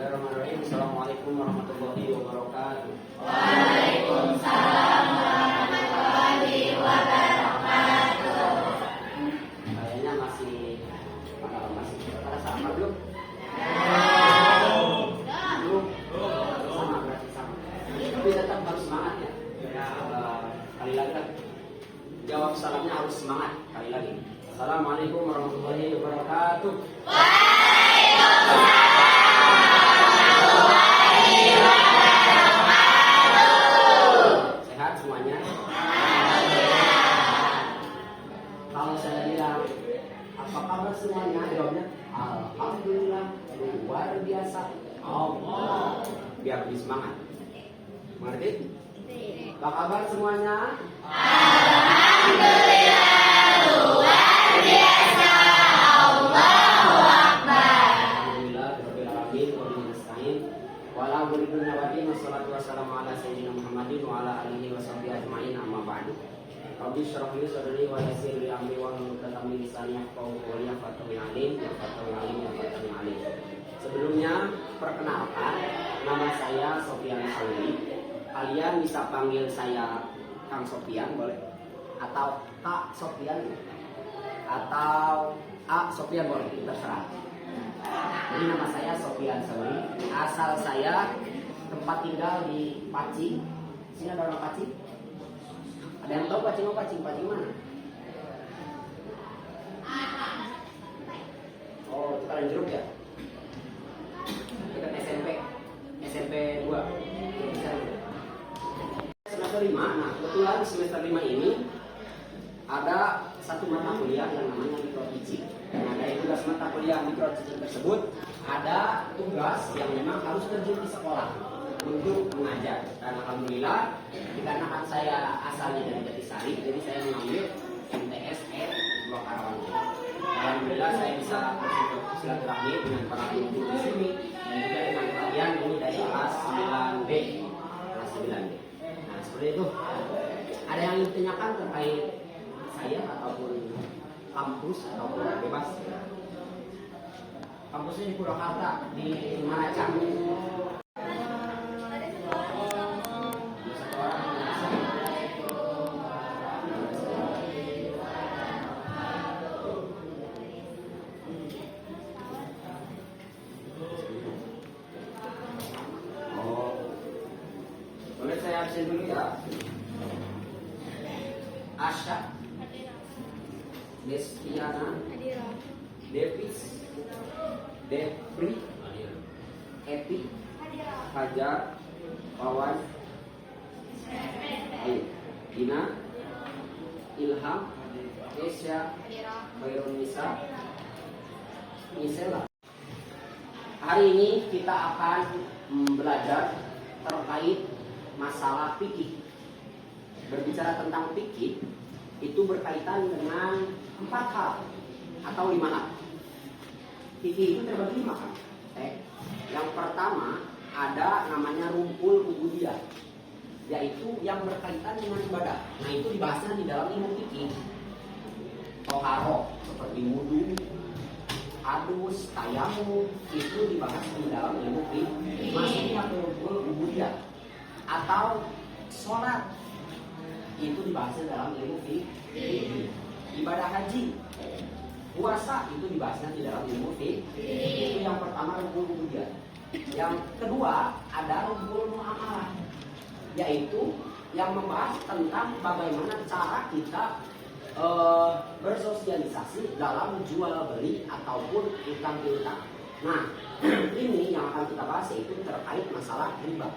Bismillahirrahmanirrahim. Assalamualaikum warahmatullahi wabarakatuh. Waalaikumsalam warahmatullahi wabarakatuh. Kayaknya masih sama belum? Belum. Sama berarti sama. Tapi tetap harus semangat ya. Kali lagi kan. Jawab salamnya harus semangat. Kali lagi. Assalamualaikum warahmatullahi wabarakatuh. Sehat semuanya? Kalau saya bilang apa kabar semuanya, jawabnya alhamdulillah, luar biasa. Allah, biar lebih semangat. Mengerti? Apa kabar semuanya? Alhamdulillah, luar biasa. Allahu Akbar. Alhamdulillah, rabbil alamin, wa bihi nasta'in. Wa ala muridina wa din, wassalatu wassalamu ala sayyidina Muhammadin wa ala alihi wa sahbihi ajma'in, amma ba'du. Rabbi shrah li sadri wa yassir li amri wa hlul 'uqdatam min lisani yafqahu qawli. Sebelumnya, perkenalkan, nama saya Sofyan Sauri. Kalian bisa panggil saya Kang Sofyan, boleh? Atau Kak Sofyan, atau A Sofyan, boleh, terserah. Jadi nama saya Sofyan Sauri. Asal saya, tempat tinggal di Pacing. Sini ada orang Pacing? Ada yang tahu Pacing? Pacing mana? Oh, itu kalian Jeruk ya? Dekat SMP 2. Semester 5. Nah, kebetulan semester 5 ini ada satu mata kuliah yang namanya mikroteaching. Nah, dari tugas mata kuliah mikroteaching tersebut ada tugas yang memang harus terjun di sekolah untuk mengajar. Dan alhamdulillah, dikarenakan saya asalnya dari Jatisari, jadi saya mengambil MTS R2 Karawang. Alhamdulillah saya bisa bersilaturahmi dengan para guru di sini dan juga dengan kalian ini dari kelas 9B. Kelas 9B. Nah, seperti itu. Ada yang ingin ditanyakan terkait saya ataupun kampus ataupun bebas? Kampusnya di Purwakarta, di Maracang. Boleh saya absen dulu ya. Asya, Destiana, Devis, Depri, Epi, Fajar, Wawan, Ayo, Dina, Ilham, Kesya, Khairunisa, Misela. Hari ini kita akan belajar terkait masalah fikih. Berbicara tentang fikih itu berkaitan dengan 4 hal atau 5 hal. Fikih itu terbagi 5 hal. Yang pertama ada namanya rumpul ubudiyah, yaitu yang berkaitan dengan ibadah. Nah, itu dibahasnya di dalam ilmu fikih. Toharo seperti wudu, adus, tayamum, itu dibahas di dalam ilmu fikih. Masuknya ke rumpul ubudiyah. Atau sholat, itu dibahasnya dalam ilmu fikih. Ibadah haji, puasa, itu dibahasnya di dalam ilmu fikih. Itu yang pertama, rumpul ubudiyah. Yang kedua ada rumpul muamalah, yaitu yang membahas tentang bagaimana cara kita bersosialisasi dalam jual beli ataupun utang piutang. Nah, ini yang akan kita bahas yaitu terkait masalah riba.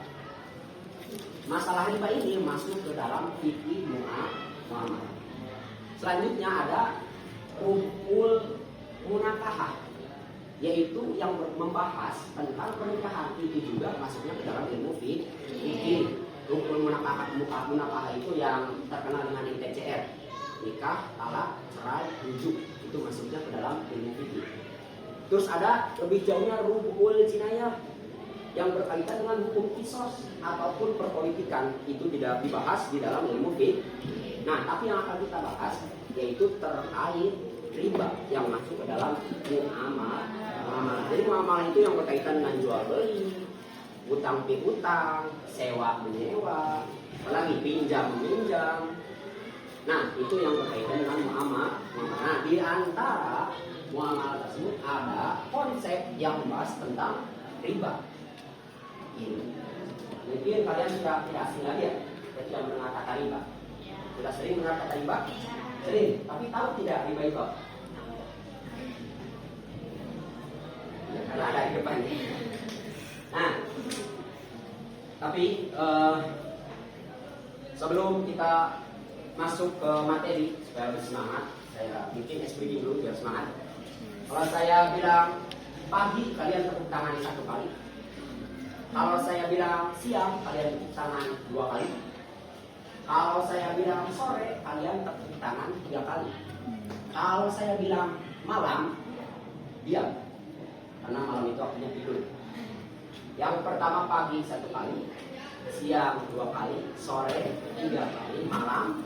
Masalah riba ini masuk ke dalam fikih muamalah. Selanjutnya ada rumpul munakahah, yaitu yang membahas tentang pernikahan. Itu juga masuknya ke dalam ilmu fikih. Rumpul munakahah itu yang terkenal dengan ITCR, nikah, talak, cerai, rujuk. Itu masuknya ke dalam ilmu fikih. Terus ada lebih jauhnya rumpul jinayah, yang berkaitan dengan hukum kisos ataupun perpolitikan. Itu tidak dibahas di dalam ilmu fikih. Nah, tapi yang akan kita bahas yaitu terkait riba yang masuk ke dalam muamalah. muamalah. Jadi muamalah itu yang berkaitan dengan jual beli, utang piutang, sewa menyewa, apalagi pinjam meminjam. Nah, itu yang berkaitan dengan muamalah. Nah, di antara muamalah tersebut ada konsep yang membahas tentang riba. Ini. Mungkin kalian sudah tidak asing lagi ya, ketika mendengar kata riba. Sudah sering mendengar kata riba? Sering, tapi tahu tidak riba itu? Ya, karena ada di depan. Nah, tapi sebelum kita masuk ke materi supaya lebih semangat, saya bikin SPG dulu biar semangat. Kalau saya bilang pagi, kalian tepuk tangan 1 kali. Kalau saya bilang siang, kalian tepuk tangan 2 kali. Kalau saya bilang sore, kalian tepuk tangan 3 kali. Kalau saya bilang malam, diam, karena malam itu artinya tidur. Yang pertama pagi 1 kali, siang 2 kali, sore 3 kali, malam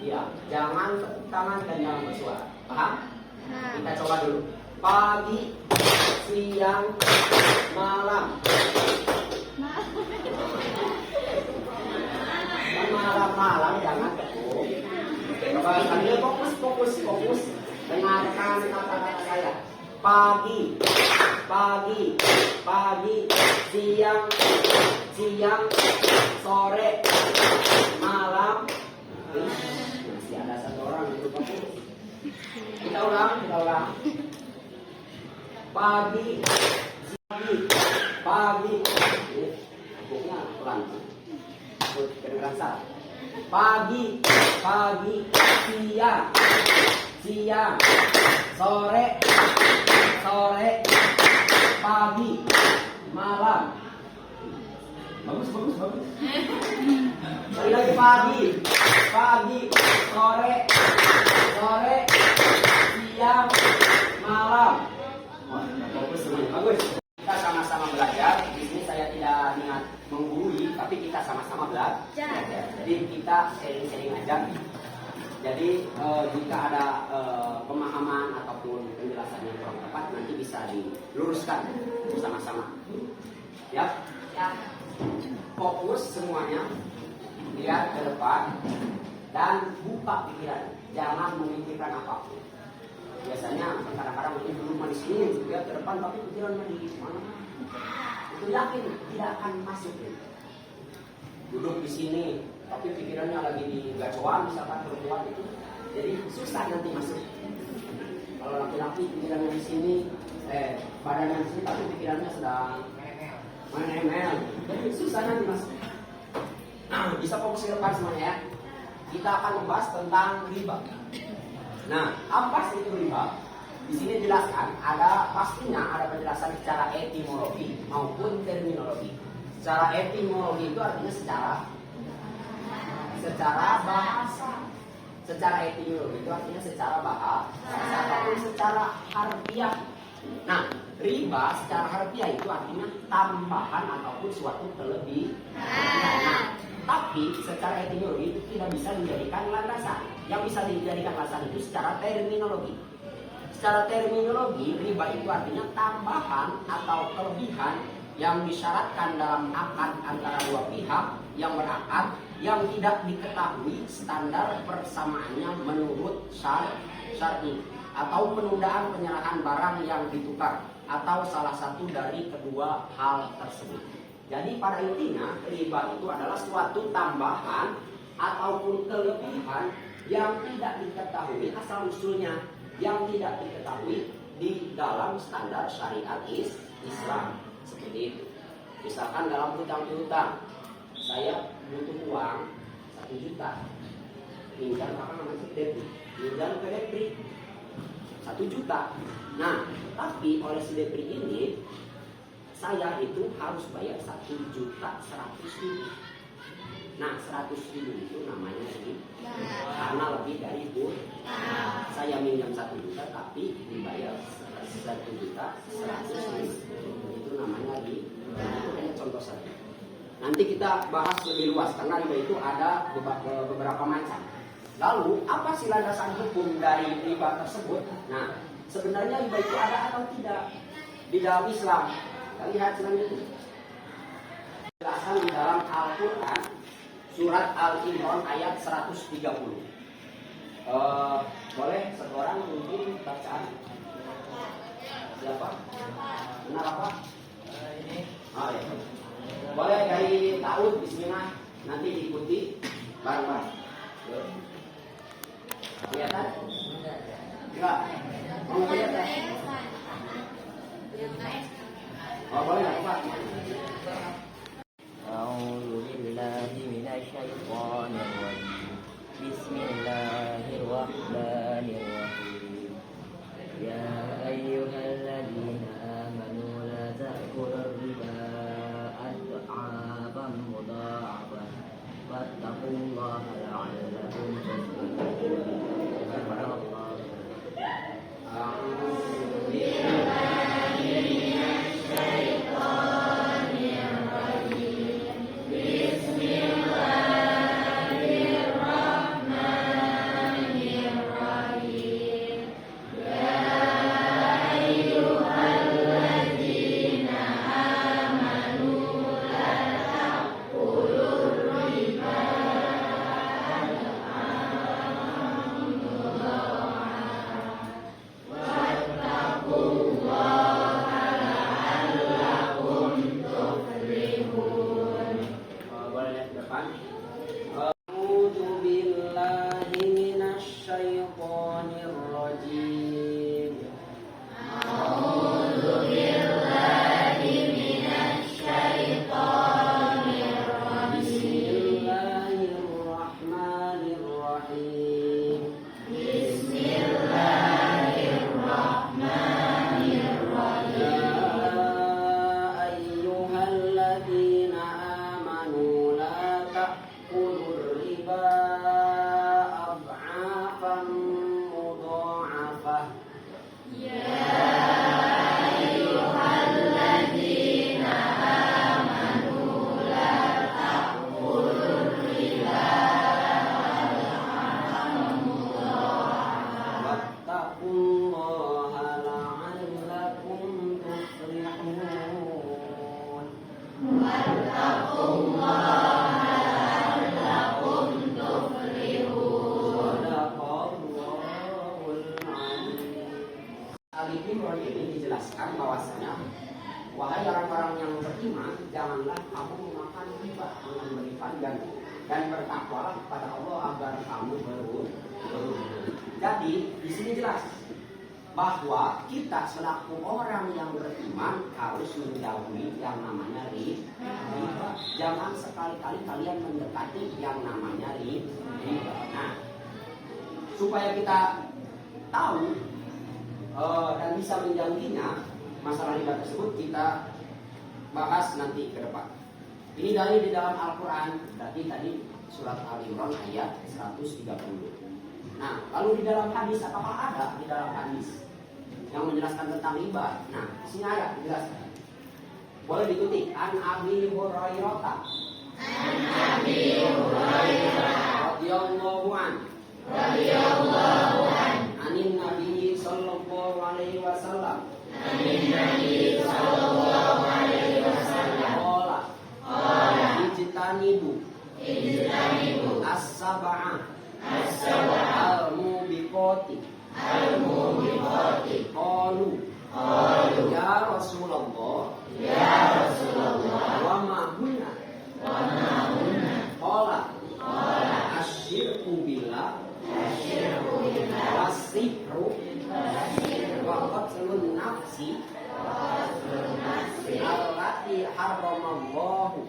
ya. Jangan tepuk tangan dan jangan bersuara. Paham? Kita coba dulu. Pagi, siang, malam. Malam jangan tepuk. Coba sambil fokus. Dengarkan kata-kata saya. Pagi, siang, sore, malam. Masih ada 1 orang yang lupa fokus. Kita ulang. Pagi. Pokoknya pelan. Kedengaran salah. Pagi, siang, sore, pagi, malam. Bagus. Sekali lagi pagi, sore, siang, malam. Wah, bagus semuanya. Bagus. Kita sama-sama belajar. Di sini saya tidak niat menggurui, tapi kita sama-sama belajar. Jadi kita sharing-sharing aja. Jadi jika ada pemahaman ataupun penjelasan yang kurang tepat, nanti bisa diluruskan bersama-sama. Ya. Fokus semuanya, lihat ke depan dan buka pikiran. Jangan memikirkan apapun. Biasanya kadang-kadang mungkin dulu manis ini lihat ke depan, tapi pikirannya di mana? Itu yakin tidak akan masuk. Duduk di sini, tapi pikirannya lagi di gacoan, misalkan perempuan itu, jadi susah nanti masuk. Kalau laki-laki pikirannya di sini, badannya di sini, tapi pikirannya sedang main-main, jadi susah nanti masuk. Bisa fokus ke depan semuanya ya. Kita akan membahas tentang riba. Nah, apa sih itu riba? Di sini jelaskan, pastinya ada penjelasan secara etimologi maupun terminologi. Secara etimologi itu artinya secara bahasa. Secara etimologi itu artinya secara bahasa ataupun secara harfiah. Nah, riba secara harfiah itu artinya tambahan ataupun suatu kelebihan. Nah, tapi secara etimologi itu tidak bisa dijadikan landasan. Yang bisa dijadikan landasan itu secara terminologi. Secara terminologi, riba itu artinya tambahan atau kelebihan yang disyaratkan dalam akad antara dua pihak yang berakad yang tidak diketahui standar persamaannya menurut syar'i atau penundaan penyerahan barang yang ditukar atau salah satu dari kedua hal tersebut. Jadi pada intinya riba itu adalah suatu tambahan ataupun kelebihan yang tidak diketahui asal usulnya, yang tidak diketahui di dalam standar syariat Islam. Seperti itu. Misalkan dalam hutang piutang, saya butuh uang 1 juta, pinjam pinjam ke Depri 1 juta. Nah, tapi oleh si Depri ini saya itu harus bayar 1.100.000. Nah, 100.000 itu namanya riba karena lebih dari itu. Saya minjam 1 juta tapi dibayar 1.100.000. Itu namanya riba. Itu hanya contoh saja. Nanti kita bahas lebih luas karena riba itu ada beberapa macam. Lalu apa sih landasan hukum dari riba tersebut? Nah, sebenarnya riba itu ada atau tidak? di dalam Islam. Kita lihat selanjutnya. Penjelasan di dalam Al-Quran surat Al-Imran ayat 130. Boleh satu orang mungkin bacaan? Siapa? Benar apa? Ini. Oh, ya. Boleh dari Taud, bismillah. Nanti diikuti bareng-bareng. Kelihatan? Enggak? Mau lihat ya? Oh, boleh nggak Pak? أعوذ بالله من الشيطان الرجيم بسم الله الرحمن الرحيم يا أيها الذين آمنوا لا تأكلوا الربا أضعافا مضاعفة واتقوا الله لعلكم تفلحون صدق الله. أعوذ بالله من الشيطان الرجيم بسم الله الرحمن الرحيم يا أيها الذين آمنوا لا تأكلوا الربا واتقوا الله لعلكم تفلحون. Boleh lihat ke depan. A'udzu billahi minasyaitonir rajim. A'udzu billahi minasyaitonir rajim. Bismillahirrahmanirrahim. Bismillahirrahmanirrahim. Ya ayyuhalladzina amanu la ta'kulur riba ad'afan mudha'afah. Wattaqullaha la'allakum tuflihun. Shadaqallahul adzim. Al-Imran ini dijelaskan bahwasanya wahai orang-orang yang beriman, janganlah kamu memakan riba, memberi panggilan, dan bertakwalah kepada Allah agar kamu beruntung. Jadi di sini jelas bahwa kita selaku orang yang beriman harus menjauhi yang namanya riba. Jangan sekali-kali kalian mendekati yang namanya riba. Nah, supaya kita tahu dan bisa menjauhinya masalah riba tersebut, kita bahas nanti ke depan. Ini dari di dalam Al-Quran, berarti tadi surat Al-Imran ayat 130. Nah, lalu di dalam hadis, apakah ada di dalam hadis yang menjelaskan tentang riba? Nah, di sini ada dijelaskan. Boleh diikuti. An Abi Hurairah. Radhiyallahu an. Anin Nabi sallallahu alaihi wasallam. Qala. Ijtanibu. As-sab'a. Al-mubiqati. Qalu. Ya Rasulullah. Wa ma hunna. Qala. Asyirku billah. Wasihru. Wa qatlun nafsi. Allati haramallahu.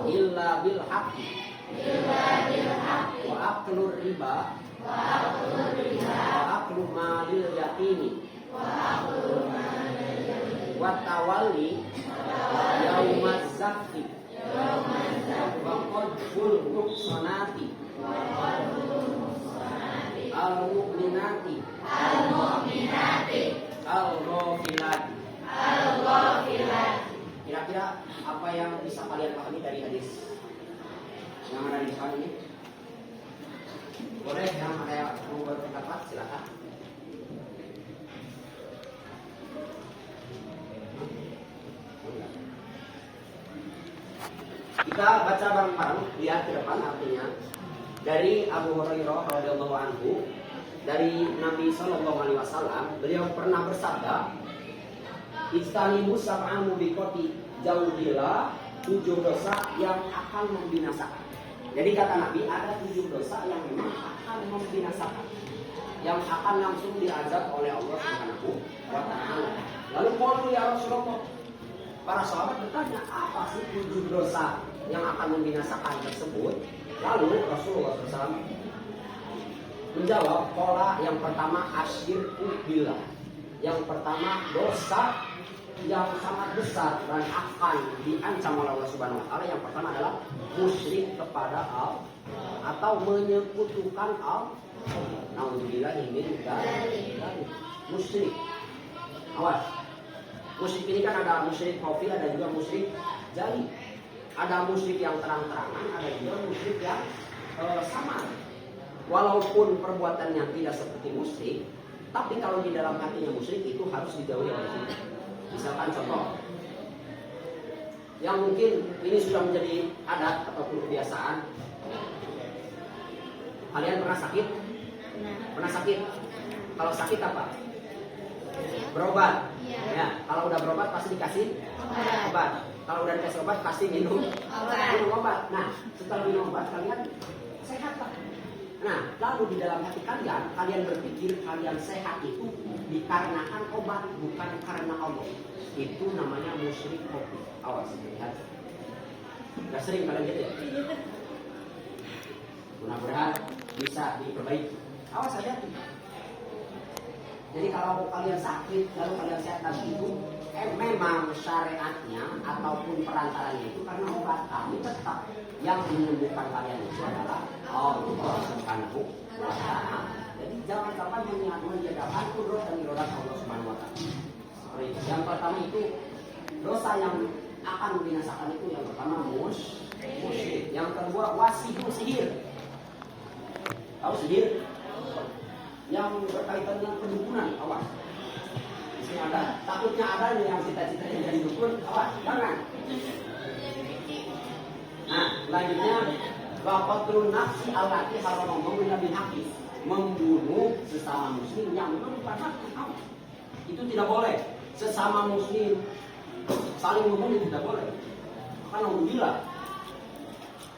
Illa bil haqqi. Wa aklur riba. Wa aklu malil yatimi. Wa tawalli yaumaz zakfi. Wa qadful muhsanati. Al-mu'minati. Al-ghafilati. Kira-kira apa yang bisa kalian pahami dari hadis yang ada di depan ini? Boleh yang ada yang mau berpendapat, silakan. Kita baca bareng-bareng, lihat ke depan artinya. Dari Abu Hurairah radhiyallahu anhu, dari Nabi Shallallahu Alaihi Wasallam, beliau pernah bersabda, "Istanibu sab'an mubiqati, jauhilah 7 dosa yang akan membinasakan." Jadi kata Nabi, ada 7 dosa yang memang akan membinasakan, yang akan langsung diazab oleh Allah Subhanahu wa Ta'ala. Lalu qalu ya Rasulullah, para sahabat bertanya, apa sih 7 dosa yang akan membinasakan tersebut? Lalu Rasulullah SAW menjawab, pola yang pertama asyirku billah. Yang pertama dosa yang sangat besar dan akan diancam oleh Allah Subhanahu wa Ta'ala. Yang pertama adalah musyrik kepada Allah atau menyekutukan Allah. Nauzubillah min dzalik. Musyrik. Awas. Musyrik ini kan ada musyrik kafir, ada juga musyrik jali. Ada musyrik yang terang-terangan, ada juga musyrik yang samar. Walaupun perbuatannya tidak seperti musyrik, tapi kalau di dalam hatinya musyrik itu harus dijauhi oleh kita. Misalkan contoh, yang mungkin ini sudah menjadi adat ataupun kebiasaan. Kalian pernah sakit? Pernah sakit? Kalau sakit apa? Berobat. Ya, kalau udah berobat pasti dikasih obat. Kalau udah dikasih obat pasti minum obat. Nah, setelah minum obat kalian sehat Pak. Nah, lalu di dalam hati kalian, kalian berpikir kalian sehat itu dikarenakan obat, bukan karena Allah. Itu namanya musyrik kopi. Awas, lihat. Gak sering kalian gitu ya? Mudah-mudahan bisa diperbaiki. Awas hati-hati. Jadi kalau kalian sakit, lalu kalian sehat tadi itu, memang syariatnya ataupun perantaranya itu karena obat, kami tetap yang menyembuhkan kalian itu adalah Allah Subhanahu wa Ta'ala. Jadi jangan sampai menjadikan kudrat dan irodat Allah Subhanahu wa Ta'ala. Yang pertama itu dosa yang akan membinasakan itu, yang pertama musyrik. Yang kedua wasibu, sihir. Tahu sihir? Yang berkaitan dengan kedukunan, awas. Di sini ada, takutnya ada yang cita-citanya jadi dukun, awas, jangan. Nah, selanjutnya waqatlun nafsi allati haramahu bil haqqi, membunuh sesama muslim yang bukan hak. Itu tidak boleh. Sesama muslim saling membunuh tidak boleh. Karena alhamdulillah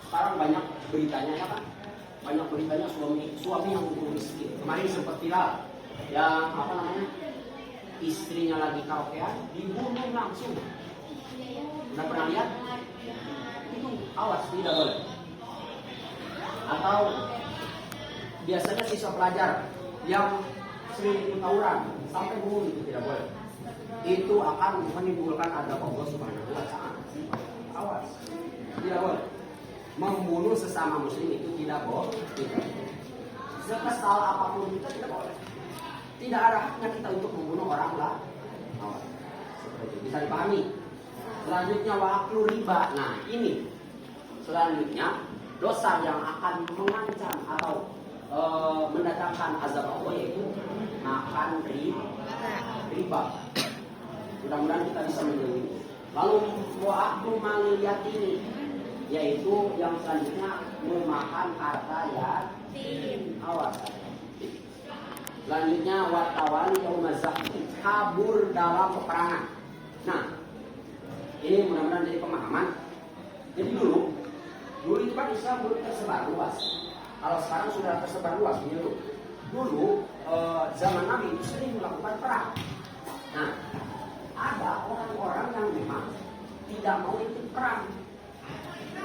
sekarang banyak beritanya ya kan? Banyak beritanya suami yang membunuh istri. Kemarin sempat viral yang apa namanya, istrinya lagi karaokean dibunuh langsung. Udah pernah lihat? Itu awas, tidak boleh. Atau biasanya siswa pelajar yang sering ikut tawuran sampai bunuh, itu tidak boleh. Itu akan menimbulkan azab Allah Subhanahu wa Ta'ala. Awas, tidak boleh. Membunuh sesama muslim itu tidak boleh. Sekesal apapun kita tidak boleh. Tidak ada haknya kita untuk membunuh orang lain. Seperti itu bisa dipahami. Selanjutnya waktu riba. Nah ini selanjutnya dosa yang akan mengancam atau mendatangkan azab Allah, yaitu makan riba. Mudah-mudahan kita bisa menjauhi. Lalu waktu melihat ini, yaitu yang selanjutnya memakan harta yatim. Awas. Selanjutnya watawali yaumazaki, kabur dalam peperangan. Nah, ini mudah-mudahan jadi pemahaman. Jadi dulu itu kan Islam belum tersebar luas. Kalau sekarang sudah tersebar luas gitu. Dulu zaman Nabi itu sering melakukan perang. Nah, ada orang-orang yang memang tidak mau ikut perang.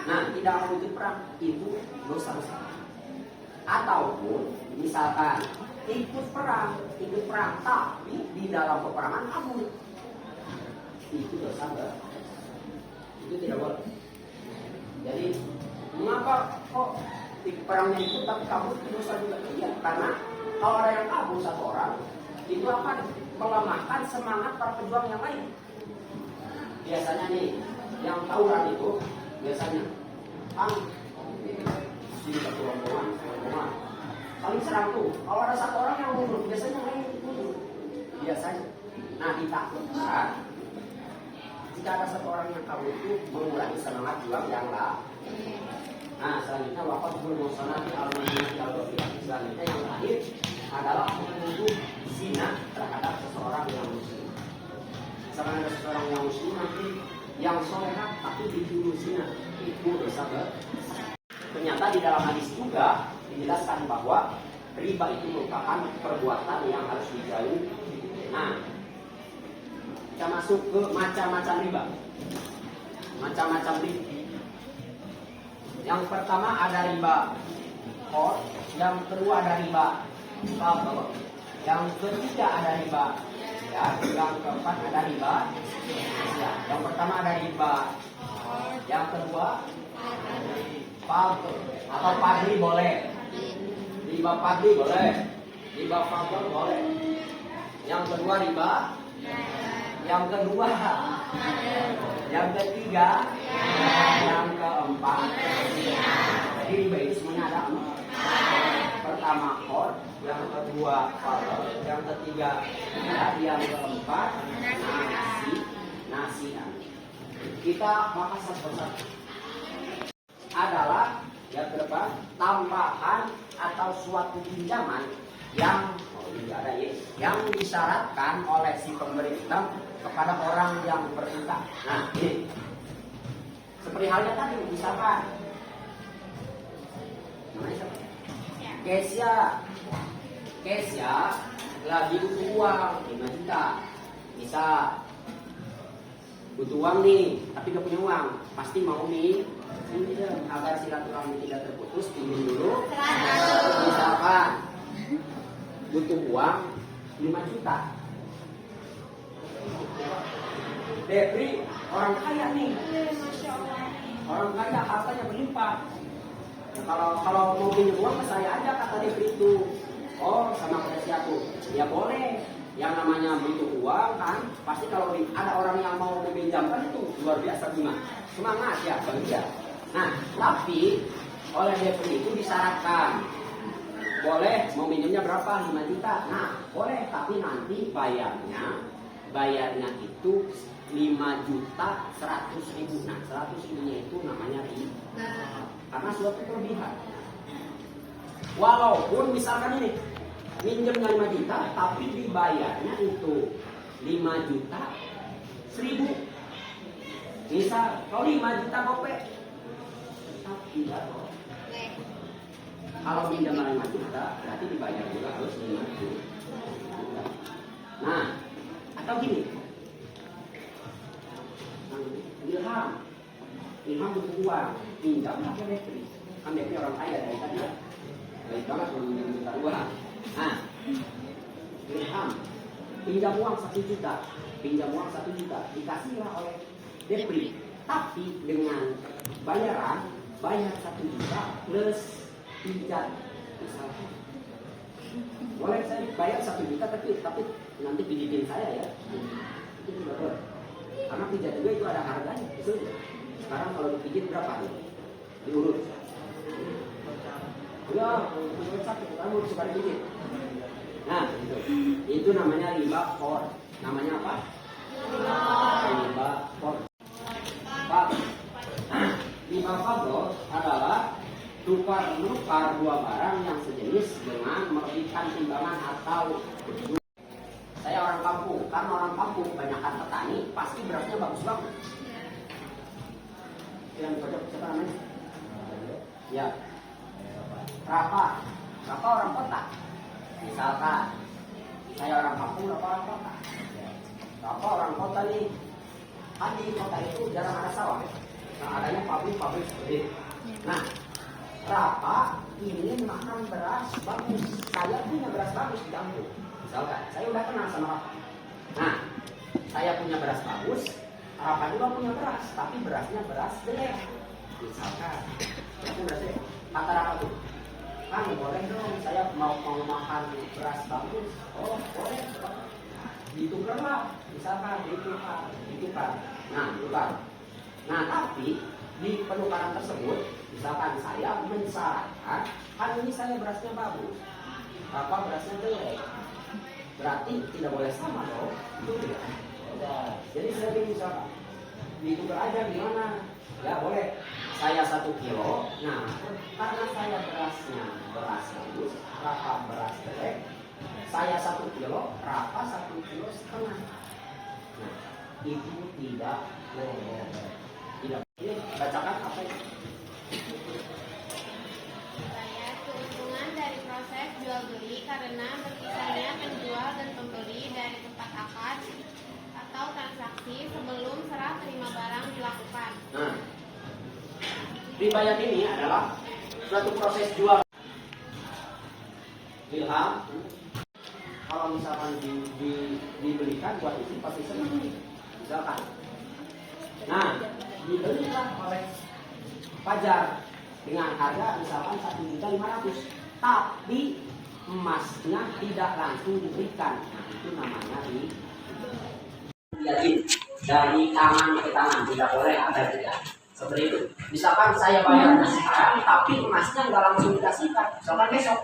Nah, tidak mau ikut perang itu dosa besar. Ataupun misalkan ikut perang tapi di dalam peperangan kabur, itu dosa besar. Itu tidak boleh. Jadi mengapa kok ikut perangnya itu tapi kabur itu dosa juga? Iya, karena kalau ada yang kabur satu orang, itu akan melemahkan semangat para pejuang yang lain. Biasanya nih, yang tawuran itu biasanya kan di satu rombongan saling serang tuh. Kalau ada satu orang yang mundur, biasanya yang lain mundur. Biasanya. Nah, ditakutkan jika ada satu orang yang kabur itu mengurangi semangat juang yang lain. Nah, selanjutnya wafat bermusana di al-Madinah. Selanjutnya yang terakhir adalah menuduh zina terhadap seseorang yang muslim. Misalkan ada seseorang yang muslim nanti yang solehah tapi dituduh zina, itu dosa besar. Ternyata di dalam hadis juga dijelaskan bahwa riba itu merupakan perbuatan yang harus dijauhi. Nah, kita masuk ke macam-macam riba. Macam-macam riba. Yang pertama ada riba qard, yang kedua ada riba fadl, yang ketiga ada riba ya, yang keempat ada riba ya. Yang pertama ada riba, yang kedua fadl atau padri boleh, riba padri boleh, riba fadl boleh. Yang kedua riba, yang kedua, yang ketiga, yang keempat. Jadi riba itu semuanya ada empat. Pertama qard, yang kedua fadl, yang ketiga yang keempat nasihat. Kita bahas satu-satu. Adalah yang berapa? Tambahan atau suatu pinjaman yang yang disyaratkan oleh si pemerintah kepada orang yang berutang. Nah, ini seperti halnya tadi, misalkan namanya siapa? Kesya lagi butuh uang 5 juta. Bisa butuh uang nih, tapi gak punya uang, pasti mau nih agar silaturahmi tidak terputus, pinjam dulu. Misalkan butuh uang 5 juta. Depri orang kaya nih, orang kaya hartanya berlimpah. Nah, kalau mau pinjam uang ke saya aja, kata Depri itu. Oh, sama Kesya tuh, ya boleh. Yang namanya butuh uang kan, pasti kalau ada orang yang mau meminjamkan itu luar biasa gimana, semangat ya bagi dia. Nah, tapi oleh Depri itu disyaratkan boleh mau minimnya berapa, 5 juta. Nah, boleh, tapi nanti bayarnya itu 5 juta 100 ribu. Nah, 100 ribunya itu namanya riba, karena suatu kelebihan. Walaupun misalkan ini minjemnya 5 juta, tapi dibayarnya itu 5 juta 1000. Misal kalau 5 juta gopek, tidak kok. Kalau pinjam 5 juta, berarti dibayar juga harus 5 juta. Nah, atau gini, Ilham butuh uang, pinjam ke Depri. Kan Depri orang kaya dari tadi ya, baik banget minta uang. Nah, Ilham pinjam uang 1 juta, dikasihlah oleh Depri, tapi dengan bayar 1 juta plus pijat. Misalkan boleh saya bayar 1 juta, tapi nanti pijitin saya ya, itu juga boleh, karena pijat juga itu ada harganya. Itu sekarang kalau dipijit berapa nih? Diurut ya, sakit kamu suka dipijit. Nah, itu namanya riba qard. Namanya apa? Riba qard. Riba fadl adalah tukar menukar dua barang yang sejenis dengan menerbitkan timbangan atau. Saya orang kampung, karena orang kampung kebanyakan petani, pasti berasnya bagus-bagus. Yang cocok siapa namanya? Ya, Rapa orang kota. Misalkan saya orang kampung, Rapa orang kota. Rapa orang kota nih, kan di kota itu jarang ada sawah. Nah, adanya pabrik seperti. Nah, Rapa ingin makan beras bagus. Saya punya beras bagus di kampung. Misalkan saya udah kenal sama Rapa. Nah, saya punya beras bagus, Rapa juga punya beras, tapi berasnya beras jelek. Misalkan, berasnya kata Rapa tuh, Kang boleh dong, saya mau makan beras bagus. Oh boleh, ditukarlah. Misalkan ditukar. Nah, tapi di penukaran tersebut, misalkan saya mensyaratkan, kan ini saya berasnya bagus, Rapa berasnya jelek, berarti tidak boleh sama dong. Itu tidak. Jadi saya misalkan, itu belajar gimana? Ya boleh. Saya 1 kilo. Nah, karena saya berasnya beras bagus, Rafa beras jelek. Saya 1 kilo, Rafa 1,5 kilo. Nah, itu tidak boleh. Tidak. Ini bacakan apa itu? Keuntungan dari proses jual beli karena berpisahnya penjual dan pembeli dari tempat akad atau transaksi sebelum serah terima barang dilakukan. Nah, riwayat ini adalah suatu proses jual. Ilham, kalau misalkan dibelikan buat itu pasti senang nih, misalkan. Nah, dibelikan oleh Fajar dengan harga misalkan 1.500.000, tapi emasnya tidak langsung diberikan. Nah, itu namanya dilihatin dari tangan ke tangan, tidak boleh ada tidak. Seperti itu. Misalkan saya bayar sekarang, tapi emasnya nggak langsung dikasihkan, misalkan besok,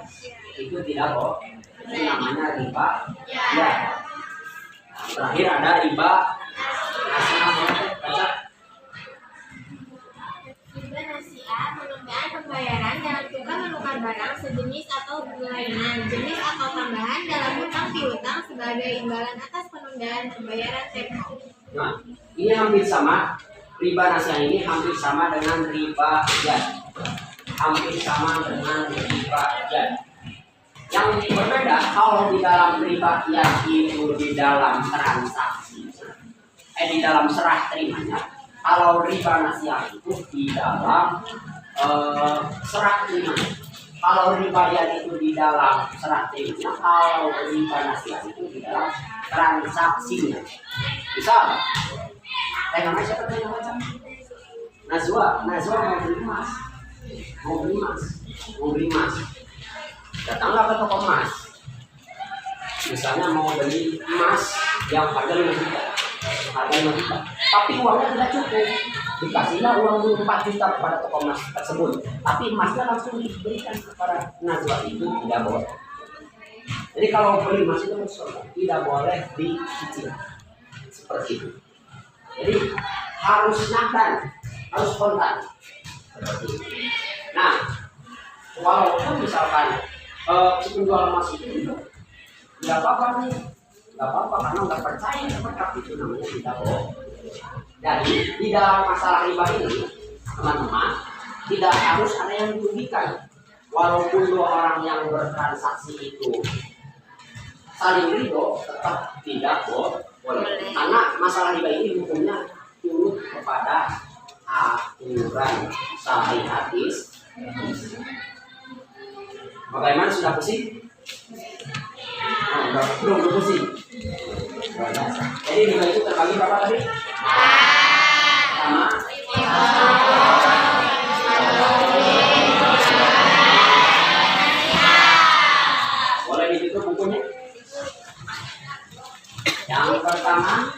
itu tidak boleh. Itu namanya riba. Ya. Terakhir ada riba nasiah. Baca. Riba nasiah penundaan pembayaran dalam tukar menukar barang sejenis atau berlainan jenis atau tambahan dalam hutang piutang sebagai imbalan atas penundaan pembayaran tempo. Nah, ini hampir sama. Riba nasiah ini hampir sama dengan riba jad. Hampir sama dengan riba jad. Yang berbeda kalau di dalam riba jad itu di dalam transaksi, di dalam serah terimanya. Kalau riba nasiah itu di dalam serah terimanya. Kalau riba jad itu di dalam serah terimanya. Kalau riba nasiah itu di dalam transaksinya. Misal, namanya siapa tadi namanya? Najwa mau beli emas. Datanglah ke toko emas. Misalnya mau beli emas yang harga 5 juta. Tapi uangnya tidak cukup. Dikasihlah uang dulu 4 juta kepada toko emas tersebut. Tapi emasnya langsung diberikan kepada Najwa, itu tidak boleh. Jadi kalau beli emas itu tidak boleh dicicil. Seperti itu. Jadi harus nyata, harus kontan. Nah, walaupun misalkan si penjual emas itu nggak apa-apa karena nggak percaya tetap itu namanya tidak boleh. Jadi di dalam masalah riba ini, teman-teman, tidak harus ada yang dirugikan. Walaupun 2 orang yang bertransaksi itu saling ridho, tetap tidak boleh. Karena masalah riba ini hukumnya turut kepada aturan sahih hadis. Bagaimana, sudah pusing? Belum pusing. Jadi riba itu terbagi berapa tadi? Sama. Boleh ditutup bukunya? Yang pertama,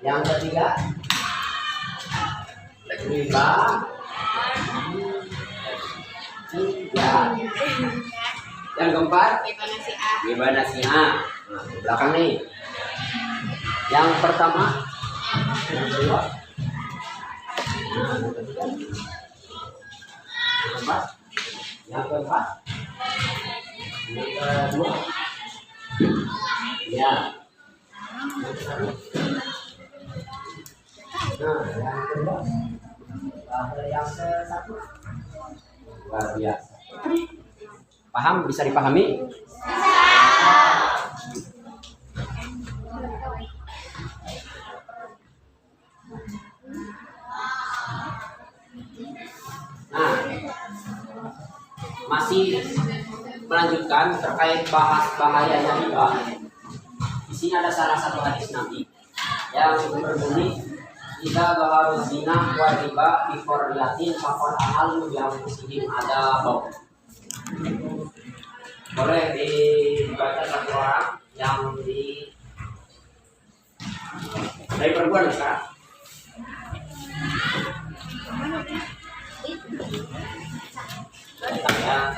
yang ketiga, riba. Yang keempat, riba nasiah. Nah, belakang nih. Yang pertama, yang kedua, yang keempat, yang kedua, ya. Nah, yang kedua, yang ke-1, luar biasa. Paham? Bisa dipahami? Nah, masih melanjutkan terkait bahas bahayanya riba. Di sini ada salah satu hadis Nabi yang berbunyi, "Idza dhahara zina wa riba bi qaryatin faqad ahallu yang muslim ada bau." Boleh dibaca satu orang yang di Dari perempuan sekarang. Ya.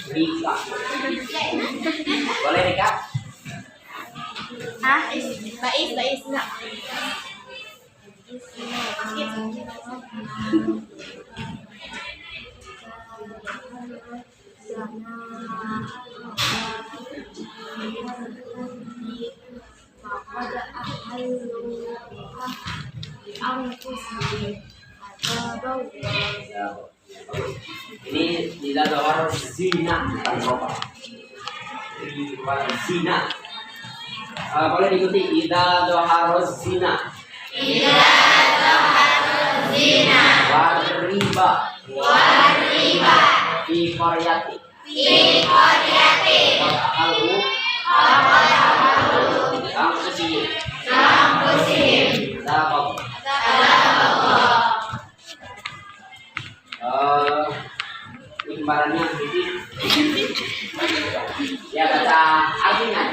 Rika. Boleh Rika? Bais enggak. Ini tidak ada harus zina bukan sopan. Zina. Boleh diikuti. Ida harus zina. Wariba. Fi qaryati. Wa'alu. Angkusihim. Zabab. Ini kembarannya sedikit. Ya baca artinya.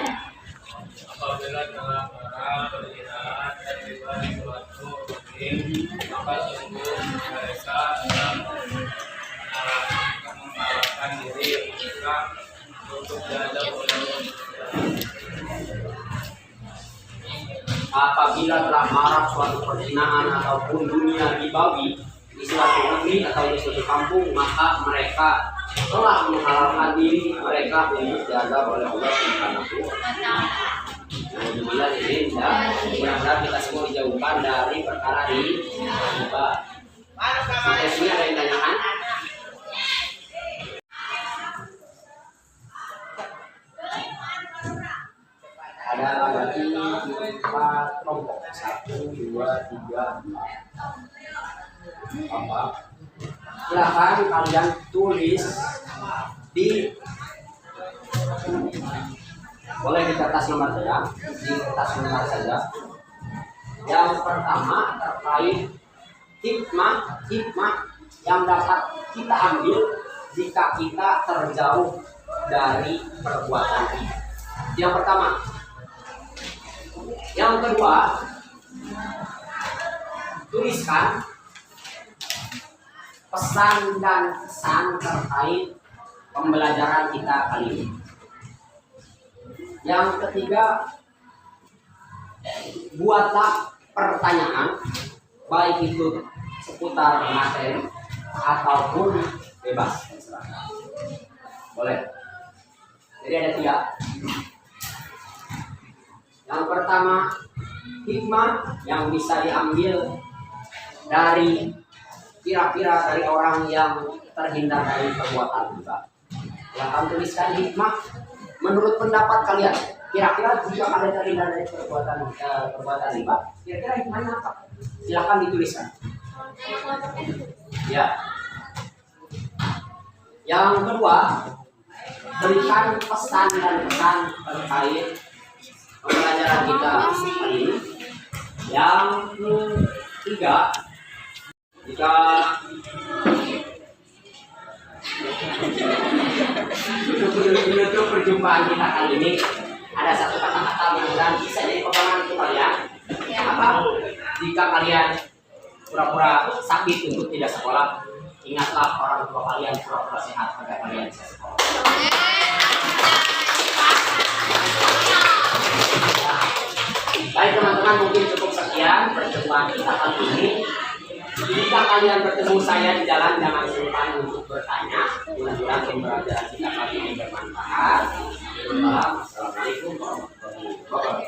Apabila telah para perkiraan dan riba suatu rutin, maka sungguh mereka akan mengalahkan diri mereka untuk diajak oleh Apabila telah marak suatu perzinaan ataupun dunia ribawi di suatu negeri atau di suatu kampung, maka mereka telah menghalalkan diri mereka untuk diadab oleh Allah Subhanahu wa Ta'ala. Alhamdulillah ini mudah-mudahan kita semua dijauhkan dari perkara riba. Sampai sini ada yang tanyakan? Ada lagi 4 kelompok 1, 2, 3, 4. Apa? Silakan kalian tulis di boleh di kertas nomor saja, di kertas nomor saja. Yang pertama terkait hikmah yang dapat kita ambil jika kita terjauh dari perbuatan ini. Yang pertama. Yang kedua, tuliskan pesan dan kesan terkait pembelajaran kita kali ini. Yang ketiga, buatlah pertanyaan, baik itu seputar materi ataupun bebas. Boleh. Jadi ada 3. Yang pertama, hikmah yang bisa diambil dari kira-kira dari orang yang terhindar dari perbuatan riba. Silakan tuliskan hikmah menurut pendapat kalian. Kira-kira jika kalian terhindar dari perbuatan riba, kira-kira hikmahnya apa? Silakan dituliskan. Ya. Yang kedua, berikan pesan dan kesan terkait pembelajaran kita hari ini. Yang ketiga, jika untuk perjumpaan kita kali ini ada satu kata-kata yang bisa jadi pegangan untuk kalian. Apa? Jika kalian pura-pura sakit untuk tidak sekolah, ingatlah orang tua kalian pura-pura sehat agar kalian bisa sekolah. Baik teman-teman, mungkin cukup sekian perjumpaan kita kali ini. Jika kalian bertemu saya di jalan, jangan sungkan untuk bertanya. Mudah-mudahan pembelajaran kita kali ini bermanfaat. Assalamualaikum warahmatullahi wabarakatuh.